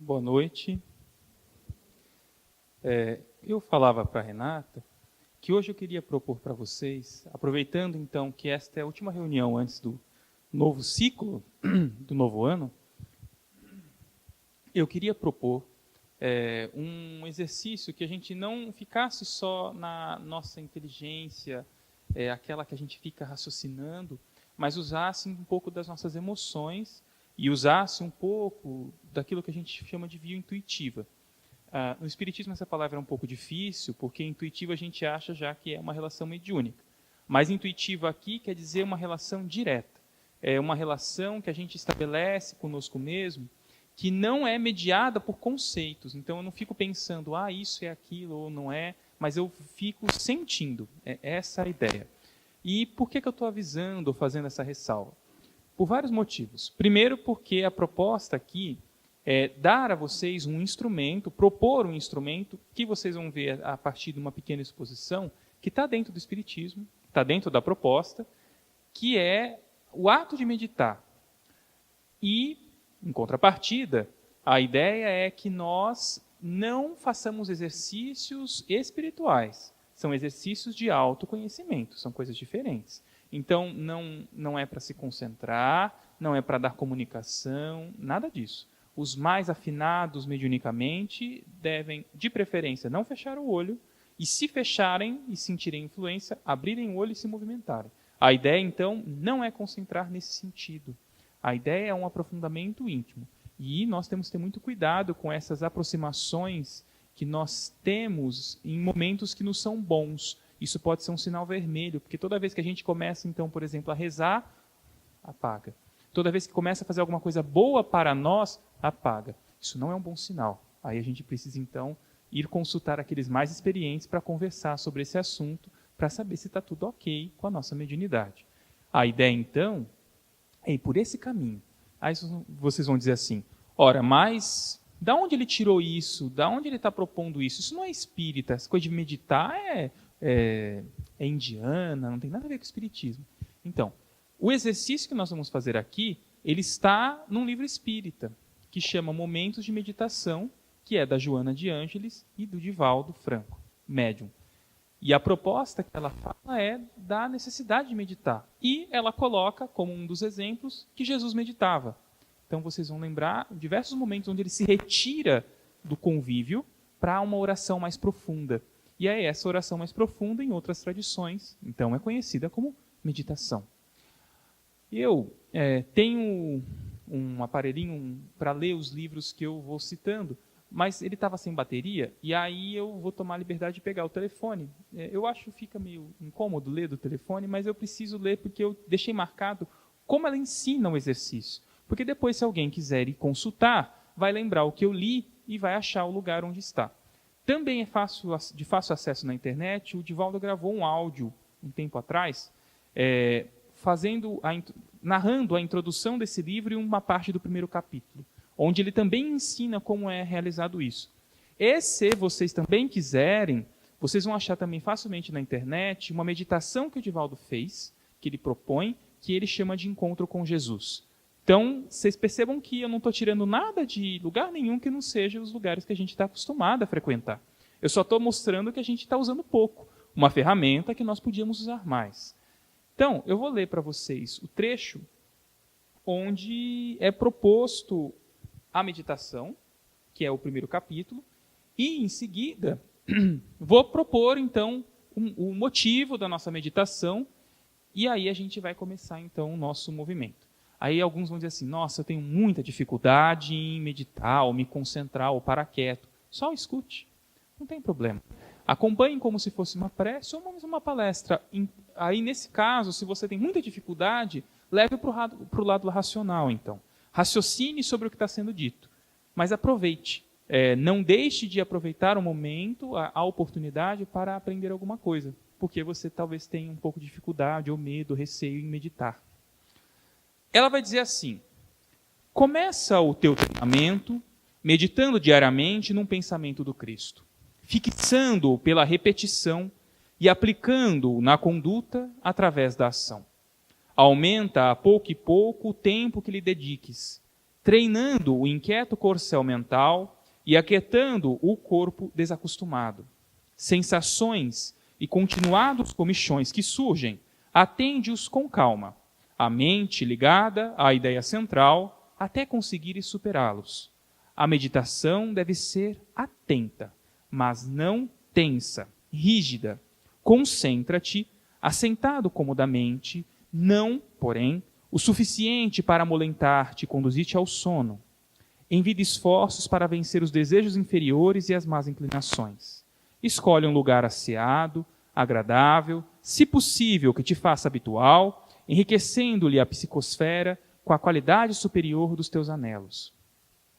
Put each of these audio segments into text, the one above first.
Boa noite. Eu falava para a Renata que hoje eu queria propor para vocês, aproveitando então que esta é a última reunião antes do novo ciclo, do novo ano, eu queria propor um exercício que a gente não ficasse só na nossa inteligência, aquela que a gente fica raciocinando, mas usasse um pouco das nossas emoções e usasse um pouco daquilo que a gente chama de via intuitiva. No Espiritismo essa palavra é um pouco difícil, porque intuitiva a gente acha já que é uma relação mediúnica. Mas intuitiva aqui quer dizer uma relação direta. É uma relação que a gente estabelece conosco mesmo, que não é mediada por conceitos. Então eu não fico pensando, isso é aquilo ou não é, mas eu fico sentindo. É essa a ideia. E por que eu estou avisando ou fazendo essa ressalva? Por vários motivos. Primeiro, porque a proposta aqui é dar a vocês um instrumento, propor um instrumento que vocês vão ver a partir de uma pequena exposição, que está dentro do Espiritismo, está dentro da proposta, que é o ato de meditar. E, em contrapartida, a ideia é que nós não façamos exercícios espirituais. São exercícios de autoconhecimento, são coisas diferentes. Então, não é para se concentrar, não é para dar comunicação, nada disso. Os mais afinados mediunicamente devem, de preferência, não fechar o olho, e se fecharem e sentirem influência, abrirem o olho e se movimentarem. A ideia, então, não é concentrar nesse sentido. A ideia é um aprofundamento íntimo. E nós temos que ter muito cuidado com essas aproximações que nós temos em momentos que nos são bons. Isso pode ser um sinal vermelho, porque toda vez que a gente começa, então, por exemplo, a rezar, apaga. Toda vez que começa a fazer alguma coisa boa para nós, apaga. Isso não é um bom sinal. Aí a gente precisa, então, ir consultar aqueles mais experientes para conversar sobre esse assunto, para saber se está tudo ok com a nossa mediunidade. A ideia, então, é ir por esse caminho. Aí vocês vão dizer assim, ora, mas da onde ele tirou isso? Da onde ele está propondo isso? Isso não é espírita. Essa coisa de meditar é indiana, não tem nada a ver com o espiritismo. Então, o exercício que nós vamos fazer aqui, ele está num livro espírita, que chama Momentos de Meditação, que é da Joana de Ângeles e do Divaldo Franco, médium. E a proposta que ela fala é da necessidade de meditar. E ela coloca, como um dos exemplos, que Jesus meditava. Então vocês vão lembrar diversos momentos onde ele se retira do convívio para uma oração mais profunda. E é essa oração mais profunda, em outras tradições, então é conhecida como meditação. Eu tenho um aparelhinho para ler os livros que eu vou citando, mas ele estava sem bateria, e aí eu vou tomar a liberdade de pegar o telefone. Eu acho que fica meio incômodo ler do telefone, mas eu preciso ler porque eu deixei marcado como ela ensina o exercício. Porque depois, se alguém quiser ir consultar, vai lembrar o que eu li e vai achar o lugar onde está. Também é de fácil acesso na internet. O Divaldo gravou um áudio um tempo atrás, narrando a introdução desse livro e uma parte do primeiro capítulo, onde ele também ensina como é realizado isso. E se vocês também quiserem, vocês vão achar também facilmente na internet uma meditação que o Divaldo fez, que ele propõe, que ele chama de Encontro com Jesus. Então, vocês percebam que eu não estou tirando nada de lugar nenhum que não seja os lugares que a gente está acostumado a frequentar. Eu só estou mostrando que a gente está usando pouco, uma ferramenta que nós podíamos usar mais. Então, eu vou ler para vocês o trecho onde é proposto a meditação, que é o primeiro capítulo, e, em seguida, vou propor, então, o motivo da nossa meditação, e aí a gente vai começar, então, o nosso movimento. Aí alguns vão dizer assim, nossa, eu tenho muita dificuldade em meditar, ou me concentrar, ou parar quieto. Só escute, não tem problema. Acompanhem como se fosse uma prece ou uma palestra. Aí, nesse caso, se você tem muita dificuldade, leve para o lado racional, então. Raciocine sobre o que está sendo dito, mas aproveite. Não deixe de aproveitar o momento, a oportunidade para aprender alguma coisa, porque você talvez tenha um pouco de dificuldade, ou medo, receio em meditar. Ela vai dizer assim, começa o teu treinamento meditando diariamente num pensamento do Cristo, fixando-o pela repetição e aplicando-o na conduta através da ação. Aumenta a pouco e pouco o tempo que lhe dediques treinando o inquieto corcel mental e aquietando o corpo desacostumado. Sensações e continuados comichões que surgem, atende-os com calma, a mente ligada à ideia central, até conseguires superá-los. A meditação deve ser atenta, mas não tensa, rígida. Concentra-te, assentado comodamente, não, porém, o suficiente para amolentar-te e conduzir-te ao sono. Envida esforços para vencer os desejos inferiores e as más inclinações. Escolhe um lugar asseado, agradável, se possível que te faça habitual, enriquecendo-lhe a psicosfera com a qualidade superior dos teus anelos.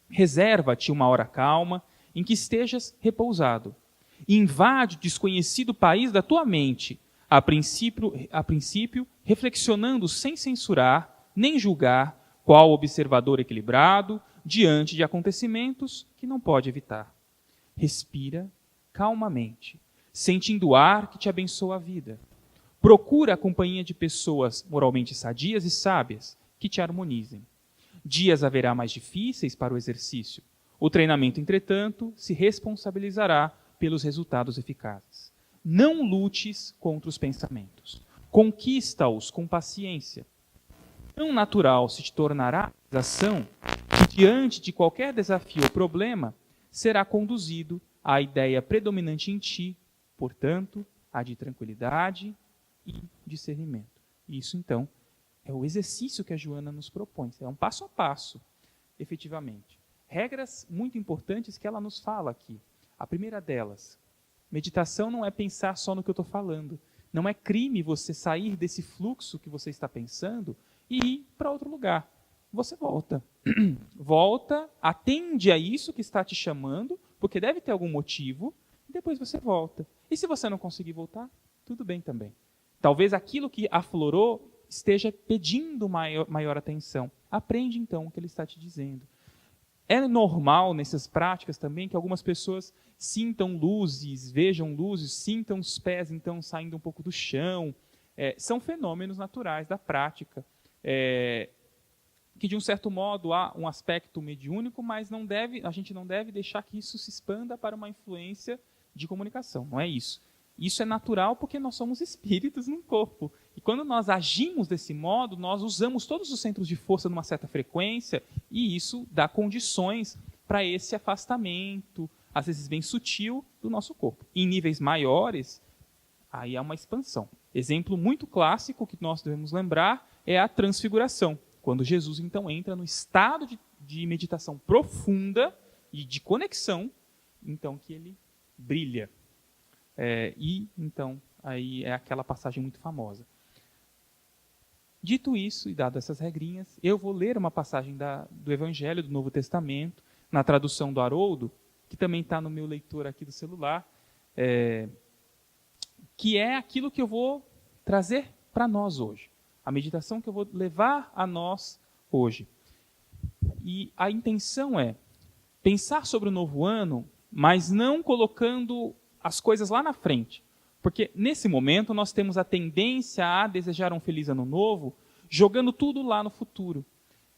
Reserva-te uma hora calma em que estejas repousado. Invade o desconhecido país da tua mente, a princípio reflexionando sem censurar, nem julgar, qual observador equilibrado, diante de acontecimentos que não pode evitar. Respira calmamente, sentindo o ar que te abençoa a vida. Procura a companhia de pessoas moralmente sadias e sábias que te harmonizem. Dias haverá mais difíceis para o exercício. O treinamento, entretanto, se responsabilizará pelos resultados eficazes. Não lutes contra os pensamentos. Conquista-os com paciência. Tão natural se te tornará a ação que, diante de qualquer desafio ou problema, será conduzido à ideia predominante em ti, portanto, a de tranquilidade e discernimento. Isso, então, é o exercício que a Joana nos propõe. É um passo a passo, efetivamente. Regras muito importantes que ela nos fala aqui. A primeira delas, meditação não é pensar só no que eu estou falando. Não é crime você sair desse fluxo que você está pensando e ir para outro lugar. Você volta. Volta, atende a isso que está te chamando, porque deve ter algum motivo, e depois você volta. E se você não conseguir voltar, tudo bem também. Talvez aquilo que aflorou esteja pedindo maior atenção. Aprende então o que ele está te dizendo. É normal nessas práticas também que algumas pessoas sintam luzes, vejam luzes, sintam os pés então saindo um pouco do chão. São fenômenos naturais da prática. Que de um certo modo há um aspecto mediúnico, mas a gente não deve deixar que isso se expanda para uma influência de comunicação. Não é isso. Isso é natural porque nós somos espíritos num corpo. E quando nós agimos desse modo, nós usamos todos os centros de força numa certa frequência e isso dá condições para esse afastamento, às vezes bem sutil, do nosso corpo. Em níveis maiores, aí há uma expansão. Exemplo muito clássico que nós devemos lembrar é a transfiguração. Quando Jesus, então, entra no estado de meditação profunda e de conexão, então que ele brilha. Então, aí é aquela passagem muito famosa. Dito isso, e dado essas regrinhas, eu vou ler uma passagem do Evangelho do Novo Testamento, na tradução do Haroldo, que também está no meu leitor aqui do celular, que é aquilo que eu vou trazer para nós hoje. A meditação que eu vou levar a nós hoje. E a intenção é pensar sobre o novo ano, mas não colocando as coisas lá na frente. Porque nesse momento nós temos a tendência a desejar um feliz ano novo, jogando tudo lá no futuro.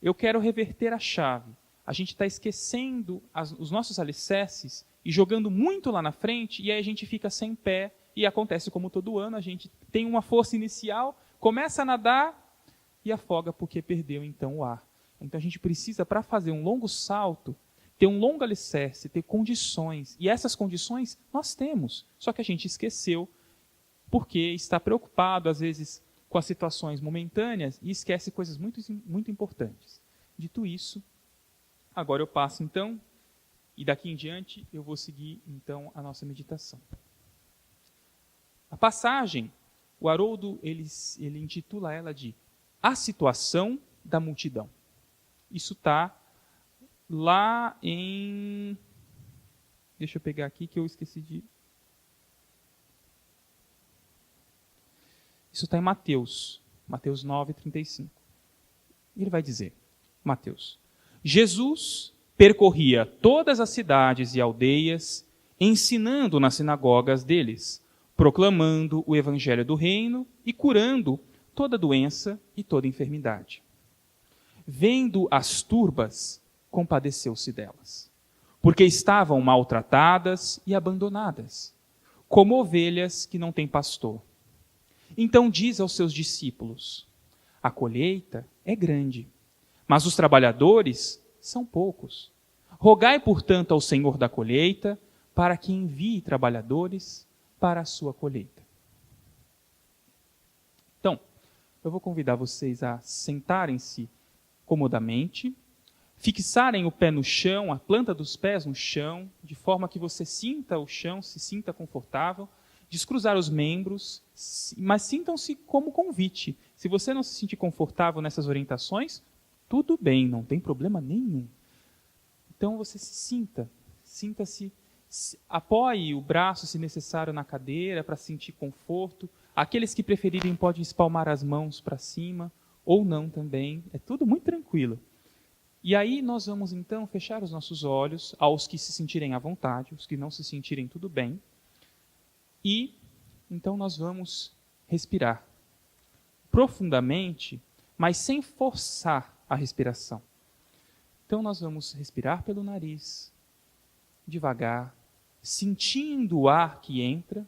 Eu quero reverter a chave. A gente está esquecendo os nossos alicerces e jogando muito lá na frente, e aí a gente fica sem pé, e acontece como todo ano, a gente tem uma força inicial, começa a nadar e afoga porque perdeu então o ar. Então a gente precisa, para fazer um longo salto, ter um longo alicerce, ter condições. E essas condições nós temos, só que a gente esqueceu porque está preocupado, às vezes, com as situações momentâneas e esquece coisas muito, muito importantes. Dito isso, agora eu passo então, e daqui em diante eu vou seguir então a nossa meditação. A passagem, o Haroldo, ele intitula ela de A Situação da Multidão. Isso está lá em... Deixa eu pegar aqui que eu esqueci de... Isso está em Mateus 9:35. Ele vai dizer, Mateus: Jesus percorria todas as cidades e aldeias, ensinando nas sinagogas deles, proclamando o evangelho do reino e curando toda doença e toda enfermidade. vendo as turbas, compadeceu-se delas, porque estavam maltratadas e abandonadas, como ovelhas que não têm pastor. Então diz aos seus discípulos: a colheita é grande, mas os trabalhadores são poucos. Rogai, portanto, ao Senhor da colheita para que envie trabalhadores para a sua colheita. Então, eu vou convidar vocês a sentarem-se comodamente, fixarem o pé no chão, a planta dos pés no chão, de forma que você sinta o chão, se sinta confortável, descruzar os membros, mas sintam-se como convite. Se você não se sentir confortável nessas orientações, tudo bem, não tem problema nenhum. Então você sinta-se, apoie o braço, se necessário, na cadeira para sentir conforto. Aqueles que preferirem podem espalmar as mãos para cima, ou não também. É tudo muito tranquilo. E aí nós vamos então fechar os nossos olhos, aos que se sentirem à vontade, os que não se sentirem, tudo bem. E então nós vamos respirar profundamente, mas sem forçar a respiração. Então nós vamos respirar pelo nariz, devagar, sentindo o ar que entra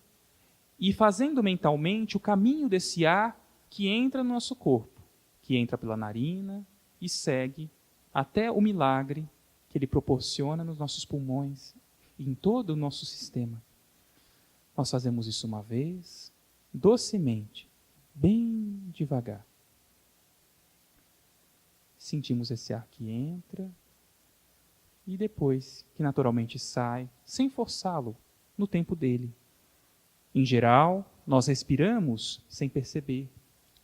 e fazendo mentalmente o caminho desse ar que entra no nosso corpo, que entra pela narina e segue até o milagre que ele proporciona nos nossos pulmões e em todo o nosso sistema. Nós fazemos isso uma vez, docemente, bem devagar. Sentimos esse ar que entra e depois que naturalmente sai, sem forçá-lo, no tempo dele. Em geral, nós respiramos sem perceber.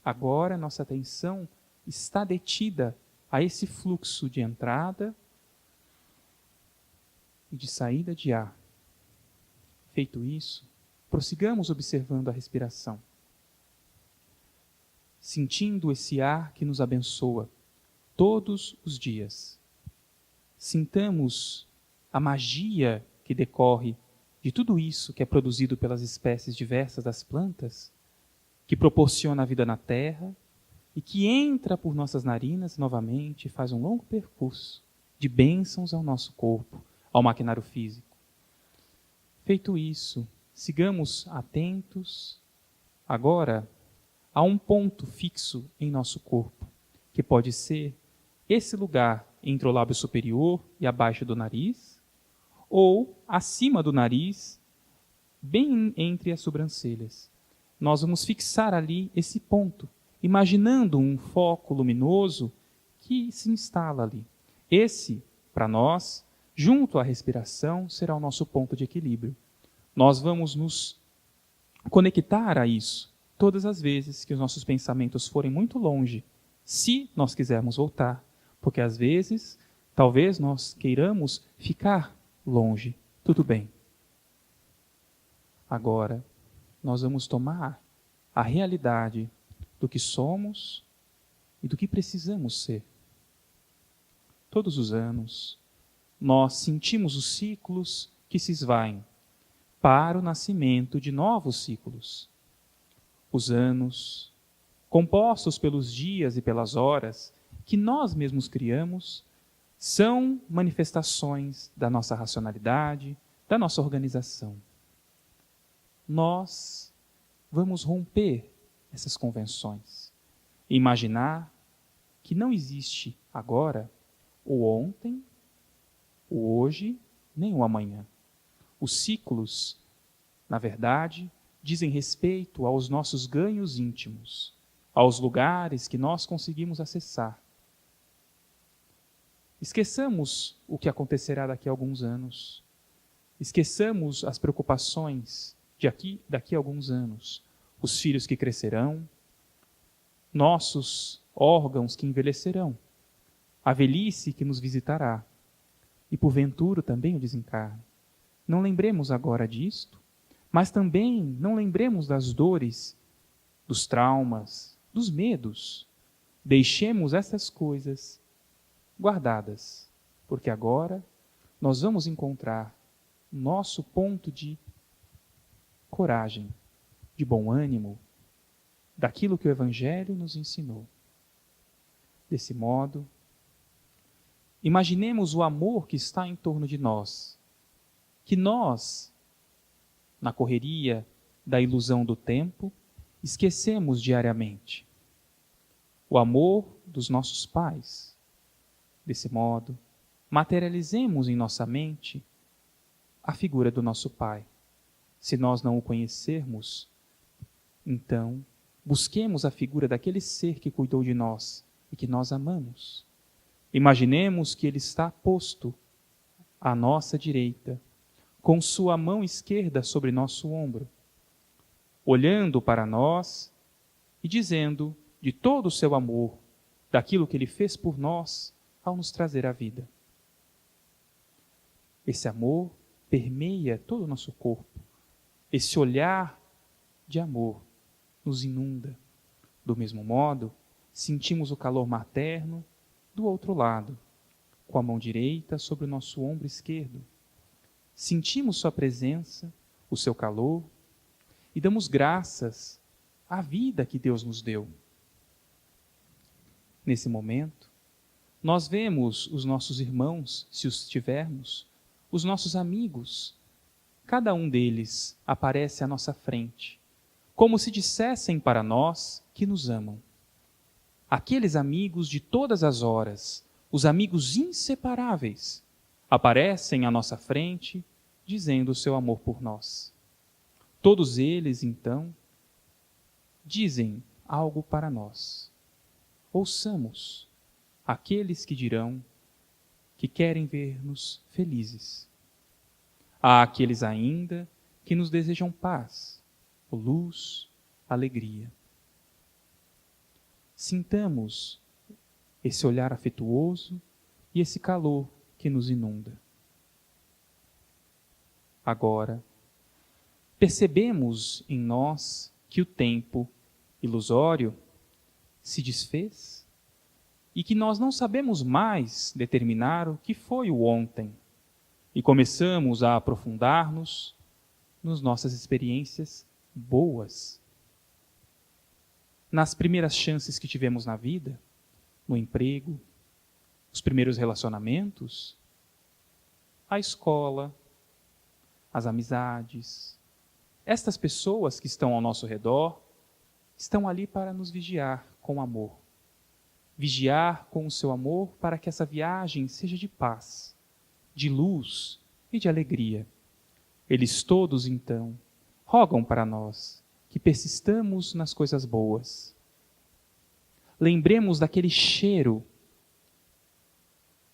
Agora, nossa atenção está detida a esse fluxo de entrada e de saída de ar. Feito isso, prossigamos observando a respiração, sentindo esse ar que nos abençoa todos os dias. Sintamos a magia que decorre de tudo isso que é produzido pelas espécies diversas das plantas, que proporciona a vida na terra e que entra por nossas narinas novamente e faz um longo percurso de bênçãos ao nosso corpo, ao maquinário físico. Feito isso, sigamos atentos agora a um ponto fixo em nosso corpo, que pode ser esse lugar entre o lábio superior e abaixo do nariz, ou acima do nariz, bem entre as sobrancelhas. Nós vamos fixar ali esse ponto, imaginando um foco luminoso que se instala ali. Esse, para nós, junto à respiração, será o nosso ponto de equilíbrio. Nós vamos nos conectar a isso todas as vezes que os nossos pensamentos forem muito longe, se nós quisermos voltar, porque às vezes, talvez nós queiramos ficar longe. Tudo bem. Agora, nós vamos tomar a realidade do que somos e do que precisamos ser. Todos os anos, nós sentimos os ciclos que se esvaem para o nascimento de novos ciclos. Os anos, compostos pelos dias e pelas horas que nós mesmos criamos, são manifestações da nossa racionalidade, da nossa organização. Nós vamos romper essas convenções e imaginar que não existe agora o ontem, o hoje, nem o amanhã. Os ciclos, na verdade, dizem respeito aos nossos ganhos íntimos, aos lugares que nós conseguimos acessar. Esqueçamos o que acontecerá daqui a alguns anos. Esqueçamos as preocupações daqui a alguns anos. Os filhos que crescerão, nossos órgãos que envelhecerão, a velhice que nos visitará, e porventura também o desencarne. Não lembremos agora disto, mas também não lembremos das dores, dos traumas, dos medos. Deixemos essas coisas guardadas, porque agora nós vamos encontrar nosso ponto de coragem, de bom ânimo, daquilo que o Evangelho nos ensinou. Desse modo, imaginemos o amor que está em torno de nós, que nós, na correria da ilusão do tempo, esquecemos diariamente. O amor dos nossos pais. Desse modo, materializemos em nossa mente a figura do nosso pai. Se nós não o conhecermos, então, busquemos a figura daquele ser que cuidou de nós e que nós amamos. Imaginemos que ele está posto à nossa direita, com sua mão esquerda sobre nosso ombro, olhando para nós e dizendo de todo o seu amor, daquilo que ele fez por nós ao nos trazer a vida. Esse amor permeia todo o nosso corpo. Esse olhar de amor nos inunda. Do mesmo modo, sentimos o calor materno do outro lado, com a mão direita sobre o nosso ombro esquerdo. Sentimos sua presença, o seu calor, e damos graças à vida que Deus nos deu. Nesse momento, nós vemos os nossos irmãos, se os tivermos, os nossos amigos. Cada um deles aparece à nossa frente, como se dissessem para nós que nos amam. Aqueles amigos de todas as horas, os amigos inseparáveis, aparecem à nossa frente, dizendo o seu amor por nós. Todos eles, então, dizem algo para nós. Ouçamos aqueles que dirão que querem ver-nos felizes. Há aqueles ainda que nos desejam paz, luz, alegria. Sintamos esse olhar afetuoso e esse calor que nos inunda. Agora, percebemos em nós que o tempo ilusório se desfez e que nós não sabemos mais determinar o que foi o ontem e começamos a aprofundar-nos nas nossas experiências boas. Nas primeiras chances que tivemos na vida, no emprego, os primeiros relacionamentos, a escola, as amizades. Estas pessoas que estão ao nosso redor estão ali para nos vigiar com amor. Vigiar com o seu amor para que essa viagem seja de paz, de luz e de alegria. Eles todos, então, rogam para nós que persistamos nas coisas boas. Lembremos daquele cheiro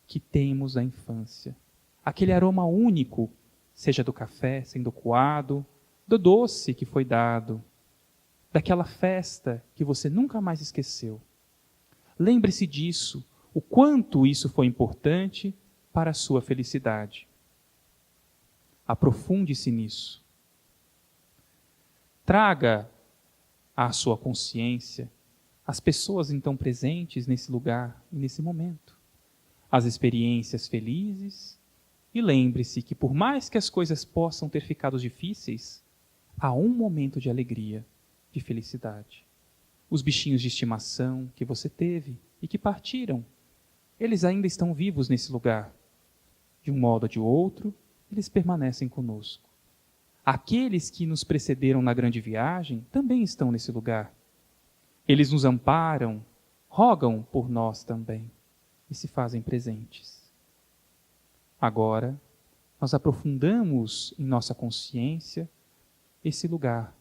que temos da infância, aquele aroma único, seja do café sendo coado, do doce que foi dado, daquela festa que você nunca mais esqueceu. Lembre-se disso, o quanto isso foi importante para a sua felicidade. Aprofunde-se nisso. Traga à sua consciência as pessoas então presentes nesse lugar e nesse momento, as experiências felizes, e lembre-se que por mais que as coisas possam ter ficado difíceis, há um momento de alegria, de felicidade. Os bichinhos de estimação que você teve e que partiram, eles ainda estão vivos nesse lugar. De um modo ou de outro, eles permanecem conosco. Aqueles que nos precederam na grande viagem também estão nesse lugar. Eles nos amparam, rogam por nós também e se fazem presentes. Agora, nós aprofundamos em nossa consciência esse lugar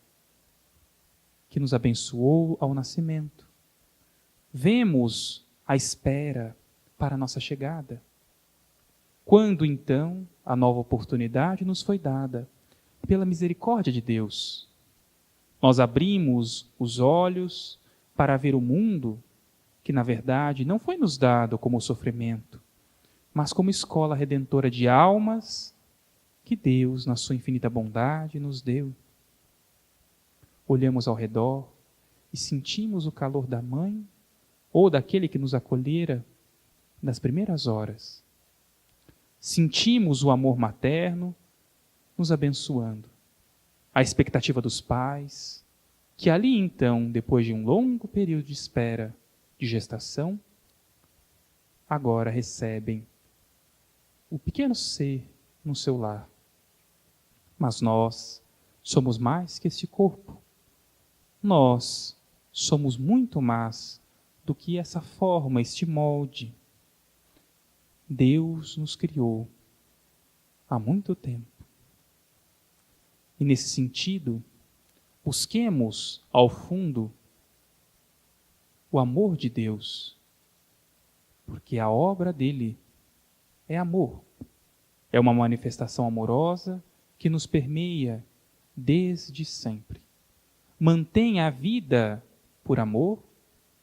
que nos abençoou ao nascimento. Vemos a espera para a nossa chegada. Quando, então, a nova oportunidade nos foi dada pela misericórdia de Deus. Nós abrimos os olhos para ver o mundo que, na verdade, não foi nos dado como sofrimento, mas como escola redentora de almas que Deus, na sua infinita bondade, nos deu. Olhamos ao redor e sentimos o calor da mãe ou daquele que nos acolhera nas primeiras horas. Sentimos o amor materno nos abençoando. A expectativa dos pais, que ali então, depois de um longo período de espera, de gestação, agora recebem o pequeno ser no seu lar. Mas nós somos mais que este corpo. Nós somos muito mais do que essa forma, este molde. Deus nos criou há muito tempo. E nesse sentido, busquemos ao fundo o amor de Deus, porque a obra dele é amor. É uma manifestação amorosa que nos permeia desde sempre. Mantém a vida por amor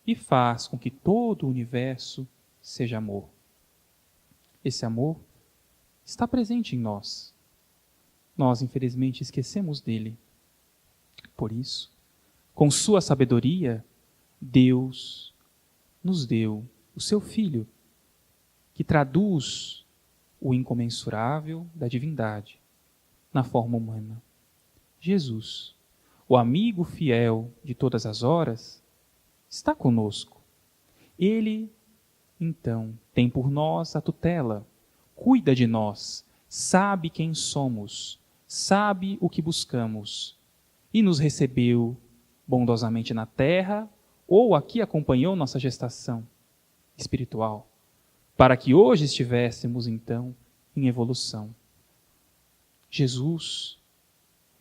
e faz com que todo o universo seja amor. Esse amor está presente em nós. Nós, infelizmente, esquecemos dele. Por isso, com sua sabedoria, Deus nos deu o seu Filho, que traduz o incomensurável da divindade na forma humana. Jesus, o amigo fiel de todas as horas, está conosco. Ele, então, tem por nós a tutela, cuida de nós, sabe quem somos, sabe o que buscamos e nos recebeu bondosamente na terra ou aqui acompanhou nossa gestação espiritual, para que hoje estivéssemos, então, em evolução. Jesus,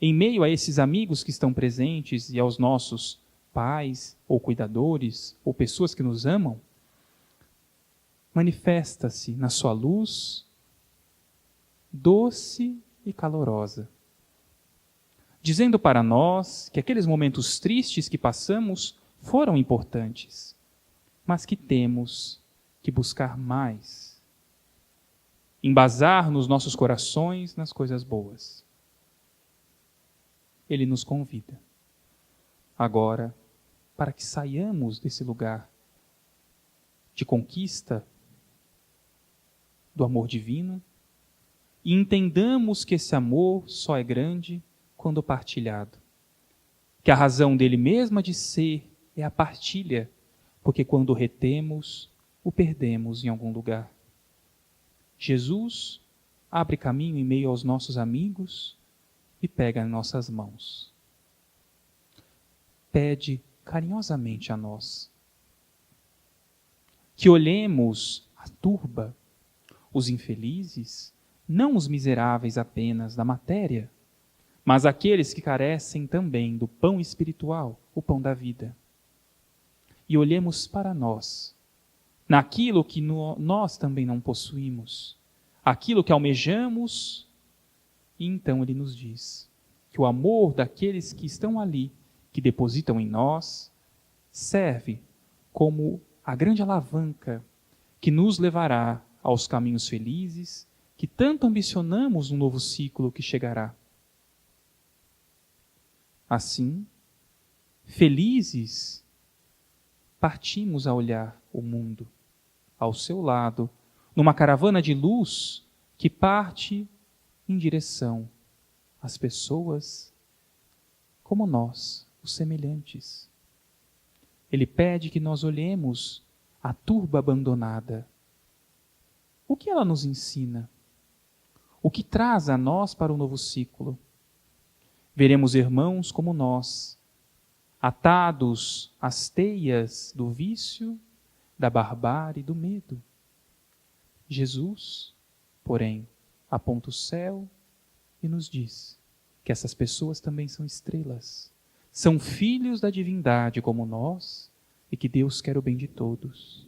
em meio a esses amigos que estão presentes e aos nossos pais ou cuidadores ou pessoas que nos amam, manifesta-se na sua luz doce e calorosa, dizendo para nós que aqueles momentos tristes que passamos foram importantes, mas que temos que buscar mais, embasar nos nossos corações nas coisas boas. Ele nos convida agora para que saiamos desse lugar de conquista do amor divino e entendamos que esse amor só é grande quando partilhado. Que a razão dele mesma de ser é a partilha, porque quando o retemos, o perdemos em algum lugar. Jesus abre caminho em meio aos nossos amigos e pega em nossas mãos. Pede carinhosamente a nós que olhemos a turba, os infelizes, não os miseráveis apenas da matéria, mas aqueles que carecem também do pão espiritual, o pão da vida. E olhemos para nós, naquilo que nós também não possuímos, aquilo que almejamos, e então ele nos diz que o amor daqueles que estão ali, que depositam em nós, serve como a grande alavanca que nos levará aos caminhos felizes que tanto ambicionamos no novo ciclo que chegará. Assim, felizes, partimos a olhar o mundo ao seu lado, numa caravana de luz que parte em direção às pessoas como nós, os semelhantes. Ele pede que nós olhemos a turba abandonada. O que ela nos ensina? O que traz a nós para o novo ciclo? Veremos irmãos como nós, atados às teias do vício, da barbárie e do medo. Jesus, porém, aponta o céu e nos diz que essas pessoas também são estrelas, são filhos da divindade como nós e que Deus quer o bem de todos.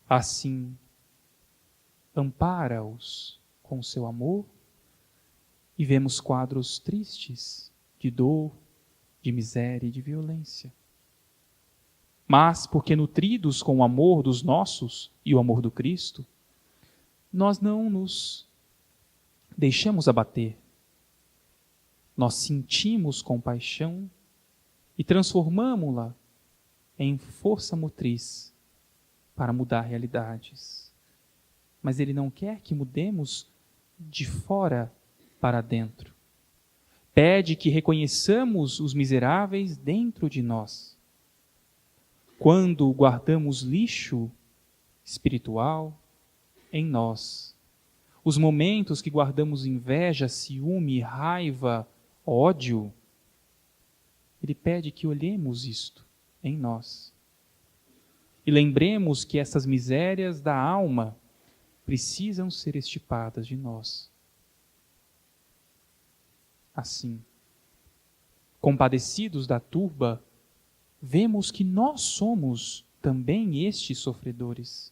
Assim, ampara-os com o seu amor e vemos quadros tristes de dor, de miséria e de violência. Mas, porque nutridos com o amor dos nossos e o amor do Cristo, nós não nos deixamos abater. Nós sentimos compaixão e transformamo-la em força motriz para mudar realidades. Mas Ele não quer que mudemos de fora para dentro. Pede que reconheçamos os miseráveis dentro de nós. Quando guardamos lixo espiritual em nós, os momentos que guardamos inveja, ciúme, raiva, ódio, Ele pede que olhemos isto em nós. E lembremos que essas misérias da alma precisam ser extirpadas de nós. Assim, compadecidos da turba, vemos que nós somos também estes sofredores.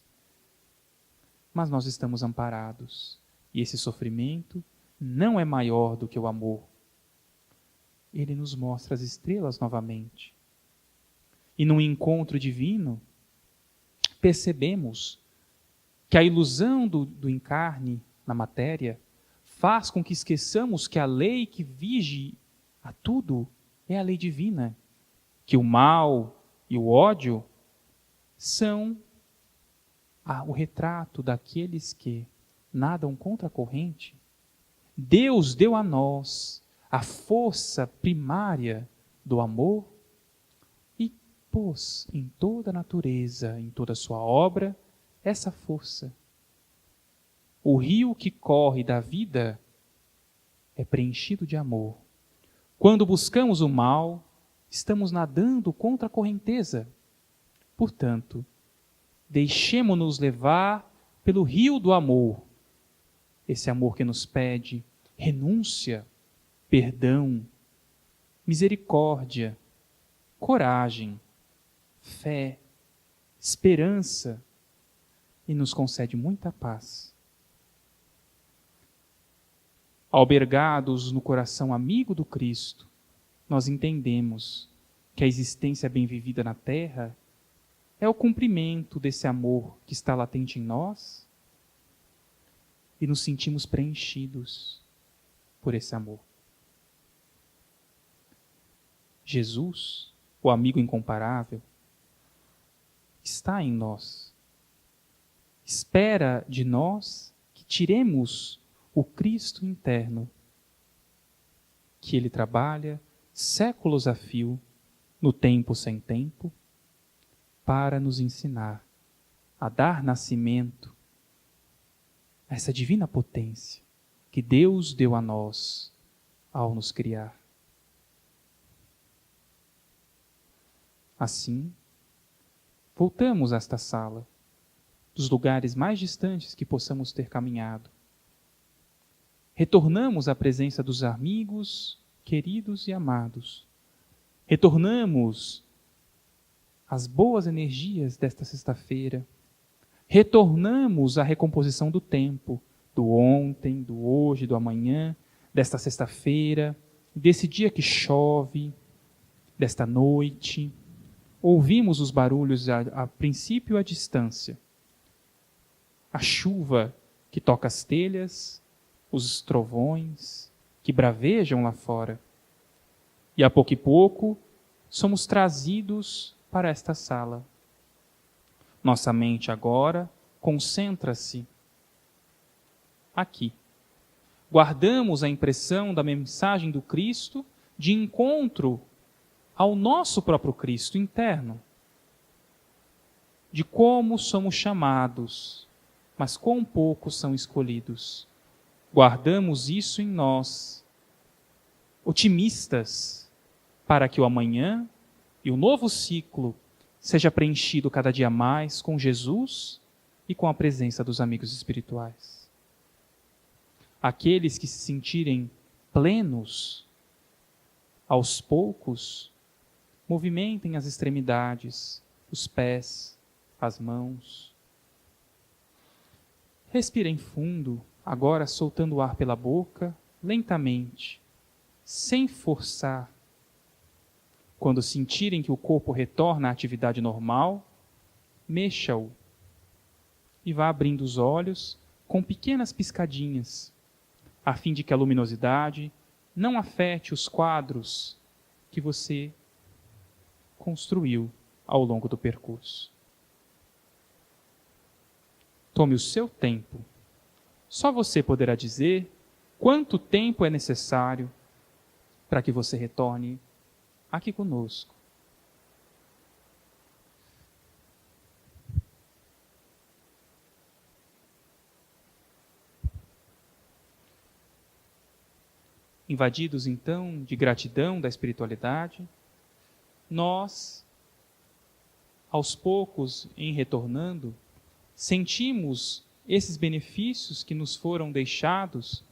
Mas nós estamos amparados, e esse sofrimento não é maior do que o amor. Ele nos mostra as estrelas novamente. E num encontro divino, percebemos que a ilusão do encarne na matéria faz com que esqueçamos que a lei que vige a tudo é a lei divina, que o mal e o ódio são o retrato daqueles que nadam contra a corrente. Deus deu a nós a força primária do amor e pôs em toda a natureza, em toda a sua obra, essa força. O rio que corre da vida é preenchido de amor. Quando buscamos o mal, estamos nadando contra a correnteza. Portanto, deixemo-nos levar pelo rio do amor. Esse amor que nos pede renúncia, perdão, misericórdia, coragem, fé, esperança e nos concede muita paz. Albergados no coração amigo do Cristo, nós entendemos que a existência bem vivida na terra é o cumprimento desse amor que está latente em nós e nos sentimos preenchidos por esse amor. Jesus, o amigo incomparável, está em nós. Espera de nós que tiremos o Cristo interno, que Ele trabalha séculos a fio, no tempo sem tempo, para nos ensinar a dar nascimento a essa divina potência que Deus deu a nós ao nos criar. Assim, voltamos a esta sala, dos lugares mais distantes que possamos ter caminhado. Retornamos à presença dos amigos, queridos e amados. Retornamos às boas energias desta sexta-feira. Retornamos à recomposição do tempo, do ontem, do hoje, do amanhã, desta sexta-feira, desse dia que chove, desta noite. Ouvimos os barulhos a princípio à distância. A chuva que toca as telhas, os trovões que bravejam lá fora. E a pouco somos trazidos para esta sala. Nossa mente agora concentra-se aqui. Guardamos a impressão da mensagem do Cristo de encontro ao nosso próprio Cristo interno. De como somos chamados, mas quão poucos são escolhidos. Guardamos isso em nós, otimistas, para que o amanhã e o novo ciclo seja preenchido cada dia mais com Jesus e com a presença dos amigos espirituais. Aqueles que se sentirem plenos, aos poucos, movimentem as extremidades, os pés, as mãos. Respirem fundo, agora soltando o ar pela boca, lentamente, sem forçar. Quando sentirem que o corpo retorna à atividade normal, mexa-o e vá abrindo os olhos com pequenas piscadinhas, a fim de que a luminosidade não afete os quadros que você construiu ao longo do percurso. Tome o seu tempo. Só você poderá dizer quanto tempo é necessário para que você retorne aqui conosco. invadidos então de gratidão da espiritualidade, nós, aos poucos, em retornando, sentimos esses benefícios que nos foram deixados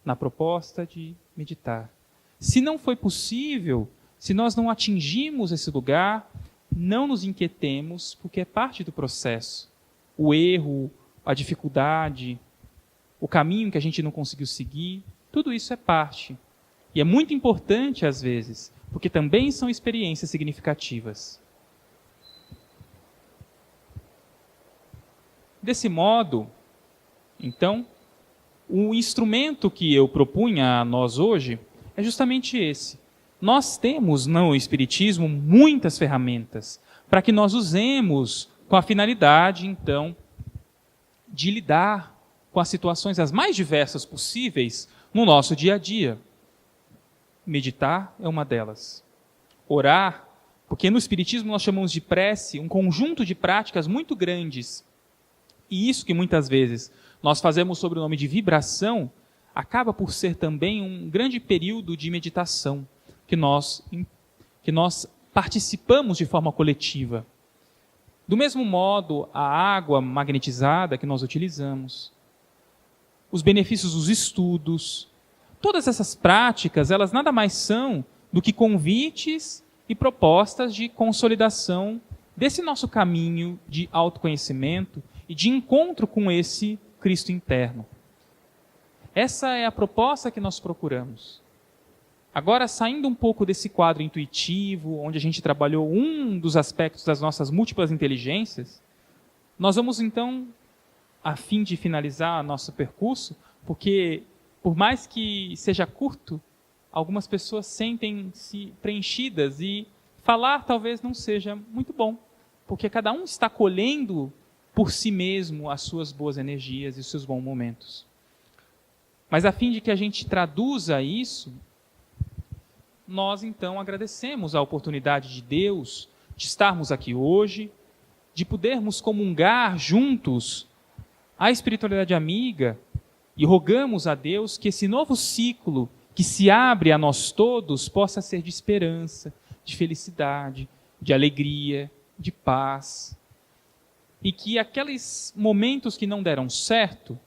na proposta de meditar. Se não foi possível, se nós não atingimos esse lugar, não nos inquietemos, porque é parte do processo. O erro, a dificuldade, o caminho que a gente não conseguiu seguir, tudo isso é parte. E é muito importante às vezes, porque também são experiências significativas. Desse modo, então, o instrumento que eu propunha a nós hoje é justamente esse. Nós temos no Espiritismo muitas ferramentas para que nós usemos com a finalidade, então, de lidar com as situações as mais diversas possíveis no nosso dia a dia. Meditar é uma delas. Orar, porque no Espiritismo nós chamamos de prece um conjunto de práticas muito grandes. E isso que muitas vezes nós fazemos sob o nome de vibração, acaba por ser também um grande período de meditação, que nós participamos de forma coletiva. Do mesmo modo, a água magnetizada que nós utilizamos, os benefícios dos estudos, todas essas práticas, elas nada mais são do que convites e propostas de consolidação desse nosso caminho de autoconhecimento e de encontro com esse Cristo interno. Essa é a proposta que nós procuramos. Agora, saindo um pouco desse quadro intuitivo, onde a gente trabalhou um dos aspectos das nossas múltiplas inteligências, nós vamos então, a fim de finalizar nosso percurso, porque por mais que seja curto, algumas pessoas sentem-se preenchidas e falar talvez não seja muito bom, porque cada um está colhendo por si mesmo as suas boas energias e os seus bons momentos. Mas a fim de que a gente traduza isso, nós então agradecemos a oportunidade de Deus de estarmos aqui hoje, de podermos comungar juntos a espiritualidade amiga e rogamos a Deus que esse novo ciclo que se abre a nós todos possa ser de esperança, de felicidade, de alegria, de paz. E que aqueles momentos que não deram certo,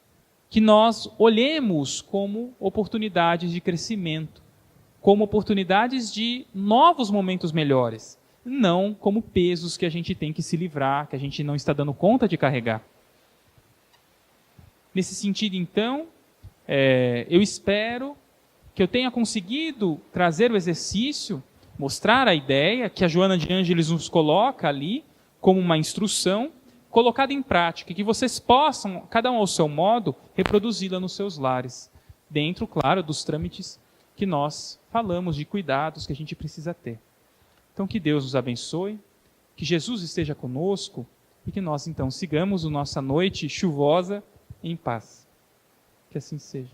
que nós olhemos como oportunidades de crescimento, como oportunidades de novos momentos melhores, não como pesos que a gente tem que se livrar, que a gente não está dando conta de carregar. Nesse sentido, então, eu espero que eu tenha conseguido trazer o exercício, mostrar a ideia que a Joana de Ângeles nos coloca ali como uma instrução, colocada em prática, e que vocês possam, cada um ao seu modo, reproduzi-la nos seus lares, dentro, claro, dos trâmites que nós falamos, de cuidados que a gente precisa ter. Então, que Deus nos abençoe, que Jesus esteja conosco, e que nós, então, sigamos a nossa noite chuvosa em paz. Que assim seja.